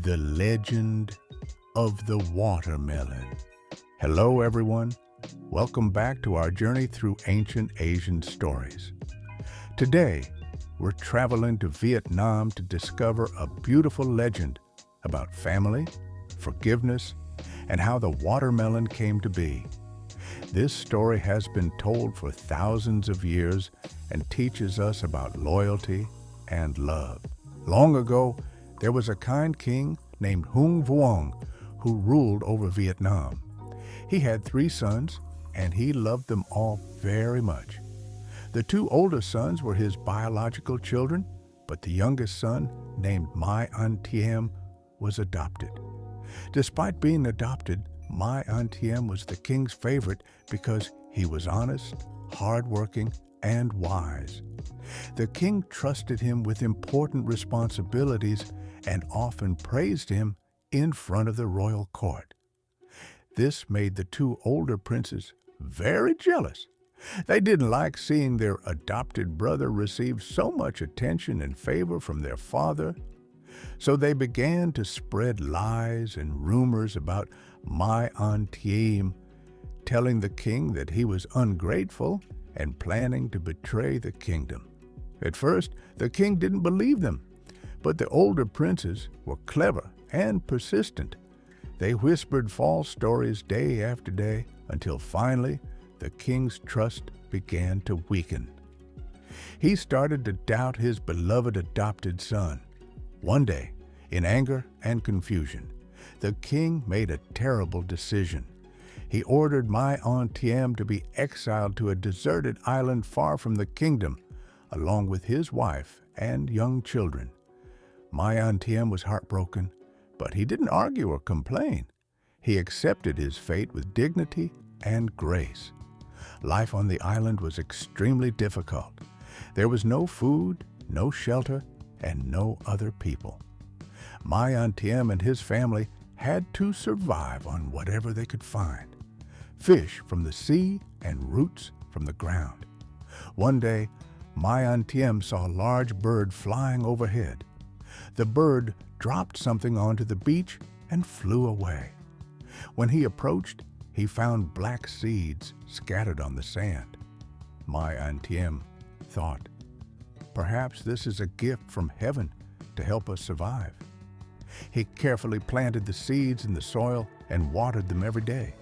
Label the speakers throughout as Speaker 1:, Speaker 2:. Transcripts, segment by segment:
Speaker 1: The Legend of the Watermelon. Hello, everyone. Welcome back to our journey through ancient Asian stories. Today, we're traveling to Vietnam to discover a beautiful legend about family, forgiveness, and how the watermelon came to be. This story has been told for thousands of years and teaches us about loyalty and love. Long ago, there was a kind king named Hung Vuong who ruled over Vietnam. He had 3 sons, and he loved them all very much. The 2 older sons were his biological children, but the youngest son, named Mai An Tiêm, was adopted. Despite being adopted, Mai An Tiêm was the king's favorite because he was honest, hardworking, and wise. The king trusted him with important responsibilities and often praised him in front of the royal court. This made the 2 older princes very jealous. They didn't like seeing their adopted brother receive so much attention and favor from their father. So they began to spread lies and rumors about Mai An Tiêm, telling the king that he was ungrateful and planning to betray the kingdom. At first, the king didn't believe them, but the older princes were clever and persistent. They whispered false stories day after day until finally the king's trust began to weaken. He started to doubt his beloved adopted son. One day, in anger and confusion, the king made a terrible decision. He ordered Mai An Tiêm to be exiled to a deserted island far from the kingdom, along with his wife and young children. Mai An Tiêm was heartbroken, but he didn't argue or complain. He accepted his fate with dignity and grace. Life on the island was extremely difficult. There was no food, no shelter, and no other people. Mai An Tiêm and his family had to survive on whatever they could find: fish from the sea and roots from the ground. One day, Mai An Tiêm saw a large bird flying overhead. The bird dropped something onto the beach and flew away. When he approached, he found black seeds scattered on the sand. Mai An Tiêm thought, "Perhaps this is a gift from heaven to help us survive." He carefully planted the seeds in the soil and watered them every day.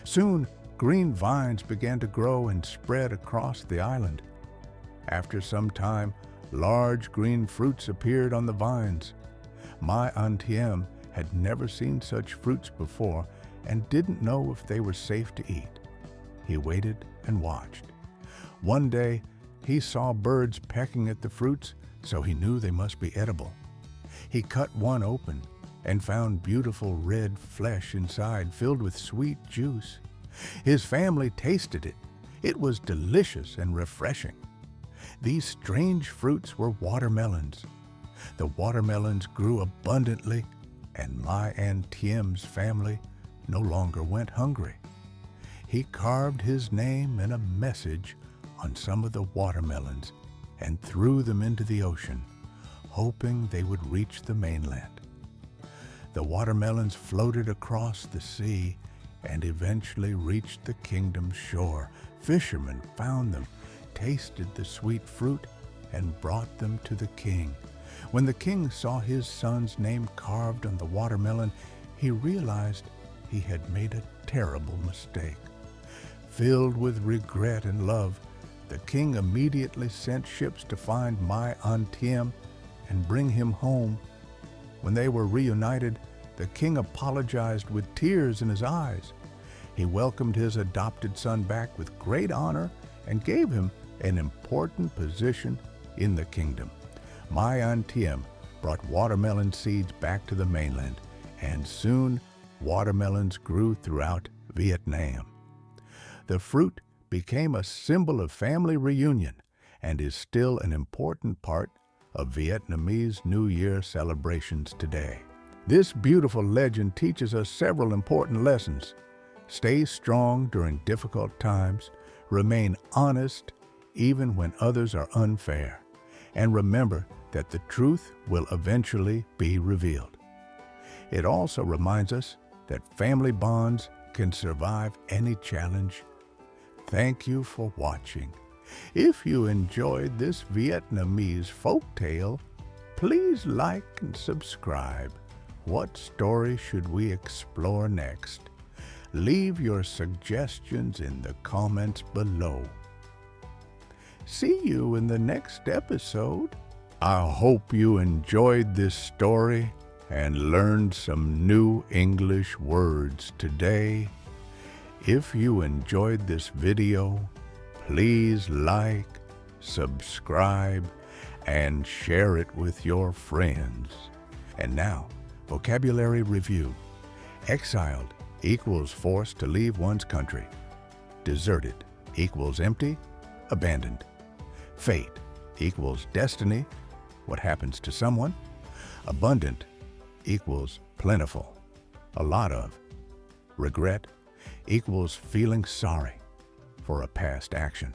Speaker 1: Soon, green vines began to grow and spread across the island. After some time, large green fruits appeared on the vines. Mai An Tiêm had never seen such fruits before and didn't know if they were safe to eat. He waited and watched. One day, he saw birds pecking at the fruits, so he knew they must be edible. He cut one open and found beautiful red flesh inside, filled with sweet juice. His family tasted it. It was delicious and refreshing. These strange fruits were watermelons. The watermelons grew abundantly, and Mai An Tiém's family no longer went hungry. He carved his name and a message on some of the watermelons and threw them into the ocean, hoping they would reach the mainland. The watermelons floated across the sea and eventually reached the kingdom's shore. Fishermen found them, tasted the sweet fruit, and brought them to the king. When the king saw his son's name carved on the watermelon, he realized he had made a terrible mistake. Filled with regret and love, the king immediately sent ships to find Mai An Tiêm and bring him home. When they were reunited, the king apologized with tears in his eyes. He welcomed his adopted son back with great honor and gave him an important position in the kingdom. Mai An Tiêm brought watermelon seeds back to the mainland, and soon watermelons grew throughout Vietnam. The fruit became a symbol of family reunion and is still an important part of Vietnamese New Year celebrations today. This beautiful legend teaches us several important lessons. Stay strong during difficult times, remain honest even when others are unfair, and remember that the truth will eventually be revealed. It also reminds us that family bonds can survive any challenge. Thank you for watching. If you enjoyed this Vietnamese folktale, please like and subscribe. What story should we explore next? Leave your suggestions in the comments below. See you in the next episode. I hope you enjoyed this story and learned some new English words today. If you enjoyed this video, please like, subscribe, and share it with your friends. And now, vocabulary review. Exiled equals forced to leave one's country. Deserted equals empty, abandoned. Fate equals destiny, what happens to someone. Abundant equals plentiful, a lot of. Regret equals feeling sorry for a past action.